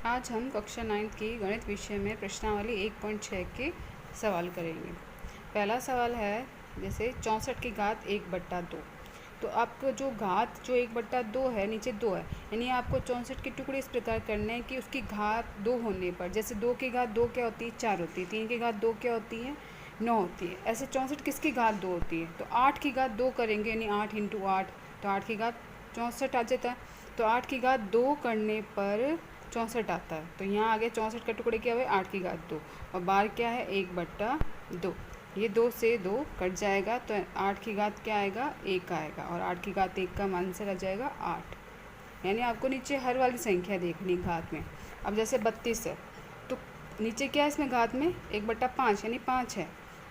आज हम कक्षा 9th की गणित विषय में प्रश्नावली 1.6 के सवाल करेंगे। पहला सवाल है जैसे 64 की घात 1/2। तो आपको जो घात जो 1/2 है, नीचे 2 है, यानी आपको 64 के टुकड़े इस प्रकार करने हैं कि उसकी घात 2 होने पर, जैसे 2 की घात 2 क्या होती है, 4 होती है, 3 की घात 2 क्या होती है, 9 होती है। ऐसे 64 किसकी घात 2 होती है, तो 8 की घात 2 करेंगे, यानी 8 × 8, तो 8 की घात 64 आ जाता है। तो 8 की घात 2 करने पर 64 आता है। तो यहाँ आगे 64 के टुकड़े क्या हुए, 8 की घात 2, और बार क्या है 1/2। ये 2 से 2 कट जाएगा, तो 8 की घात क्या आएगा, 1 आएगा, और 8 की घात 1 का आंसर आ जाएगा 8। यानी आपको नीचे हर वाली संख्या देखनी घात में। अब जैसे 32 है, तो नीचे क्या है इसमें घात में 1/5 यानी 5 है,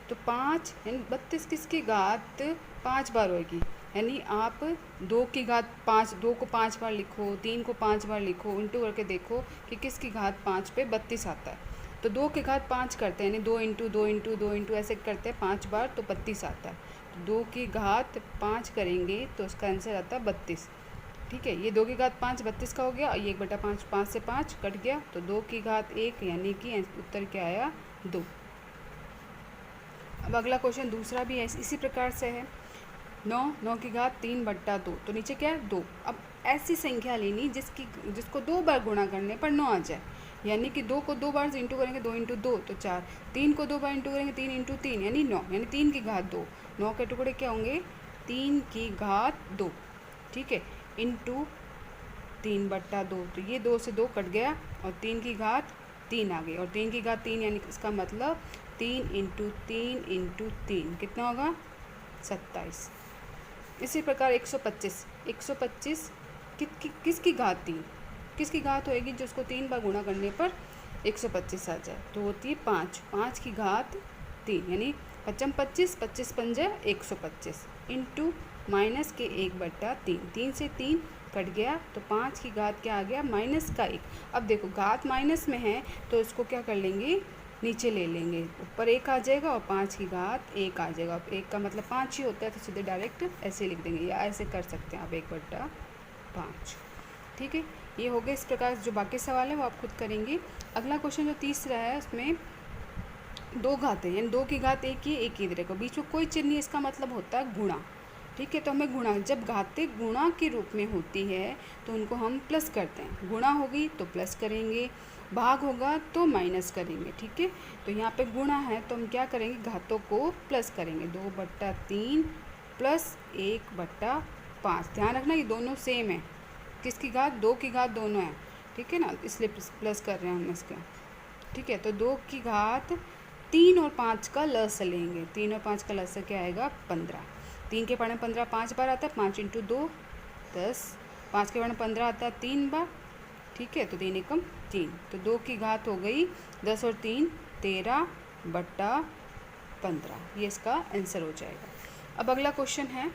तो 5 यानी 32 किसकी घात 5 बार होगी। यानी आप 2 की घात 5, 2 को 5 बार लिखो, 3 को 5 बार लिखो, उल्टू करके देखो कि किसकी घात 5 पे 32 आता है। तो 2 की घात 5 करते हैं, यानी 2 × 2 × 2 × ऐसे करते हैं 5 बार, तो 32 आता है। तो 2 की घात 5 करेंगे तो उसका आंसर आता है 32। ठीक है, ये 2 की घात 5 32 का हो गया, और ये 1/5, 5 से 5 कट गया, तो 2 की घात 1, यानी कि उत्तर क्या आया 2। अब अगला क्वेश्चन दूसरा भी है इसी प्रकार से है। 9 की घात 3/2, तो नीचे क्या है 2। अब ऐसी संख्या लेनी जिसको 2 बार गुणा करने पर 9 आ जाए, यानी कि 2 को 2 बार से इंटू करेंगे, 2 × 2 तो 4, 3 को 2 बार इंटू करेंगे, 3 × 3 यानी 9, यानी 3 की घात 2। 9 के टुकड़े क्या होंगे, 3 की घात 2, ठीक है, इंटू 3/2, तो ये 2 से 2 कट गया, और 3 की घात 3 आ गई, और 3 की घात 3 यानी इसका मतलब 3 × 3 × 3 कितना होगा 27। इसी प्रकार 125 किसकी घात 3, किसकी घात होएगी जो उसको 3 बार गुणा करने पर 125 आ जाए, तो होती है 5 की घात 3, यानी 5 25, 25 पंजे 125 इंटू माइनस के 1/3, 3 से 3 कट गया, तो 5 की घात क्या आ गया -1। अब देखो घात माइनस में है, तो इसको क्या कर लेंगे, नीचे ले लेंगे, ऊपर 1 आ जाएगा, और 5 की घात 1 आ जाएगा। अब 1 का मतलब 5 ही होता है, तो सीधे डायरेक्ट ऐसे लिख देंगे, या ऐसे कर सकते हैं आप 1/5। ठीक है, ये हो गया। इस प्रकार जो बाकी सवाल है वो आप खुद करेंगे। अगला क्वेश्चन जो तीसरा है, उसमें 2 घातें, यानी 2 की घात 1 ही, 1 ही इधर को, बीच में कोई चिन्ह नहीं, इसका मतलब होता है गुणा। ठीक है, तो हमें गुणा, जब घातें गुणा के रूप में होती है तो उनको हम प्लस करते हैं। गुणा होगी तो प्लस करेंगे, भाग होगा तो माइनस करेंगे। ठीक है, तो यहाँ पे गुणा है तो हम क्या करेंगे, घातों को प्लस करेंगे, 2/3 प्लस 1/5। ध्यान रखना ये दोनों सेम है, किसकी घात 2 की घात दोनों है, ठीक है ना, इसलिए प्लस कर रहे हैं हम इसका। ठीक है, तो 2 की घात 3 और 5 का लस लेंगे, 3 और 5 का लस क्या आएगा 15। 3 के पढ़े 15 5 बार आता है, 5 × 2 10, 5 के पढ़े 15 आता है 3 बार। ठीक है, तो 3 × 3, तो 2 की घात हो गई 10 और 3 13/15, ये इसका आंसर हो जाएगा। अब अगला क्वेश्चन है,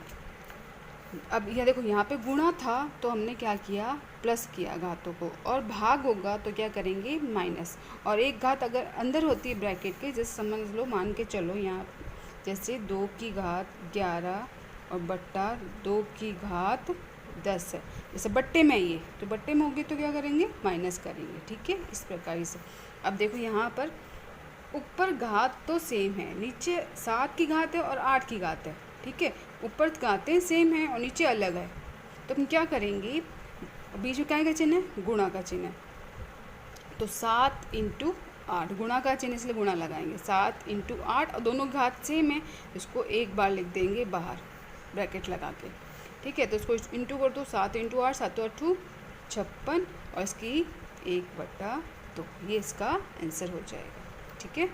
अब यह देखो यहाँ पे गुणा था तो हमने क्या किया, प्लस किया घातों को, और भाग होगा तो क्या करेंगे माइनस, और एक घात अगर अंदर होती है ब्रैकेट के, जैसे समझ लो, मान के चलो यहाँ जैसे 2 की घात 11 और बट्टा 2 की घात 10 है, जैसे बट्टे में ये, तो बट्टे में होगी तो क्या करेंगे माइनस करेंगे। ठीक है, इस प्रकार से। अब देखो यहाँ पर ऊपर घात तो सेम है, नीचे 7 की घात है और 8 की घात है। ठीक है, ऊपर घातें सेम हैं और नीचे अलग है, तो हम क्या करेंगे, बीच में क्या का चिन्ह है, गुणा का चिन्ह है, तो 7 × 8, गुणा का चिन्ह इसलिए गुणा लगाएंगे, 7 × 8, और दोनों घात सेम है, इसको एक बार लिख देंगे बाहर ब्रैकेट लगा के। ठीक है, तो इसको इंटू कर दो, 7 × 8, 7 × 8 56, और इसकी 1/2, ये इसका आंसर हो जाएगा। ठीक है।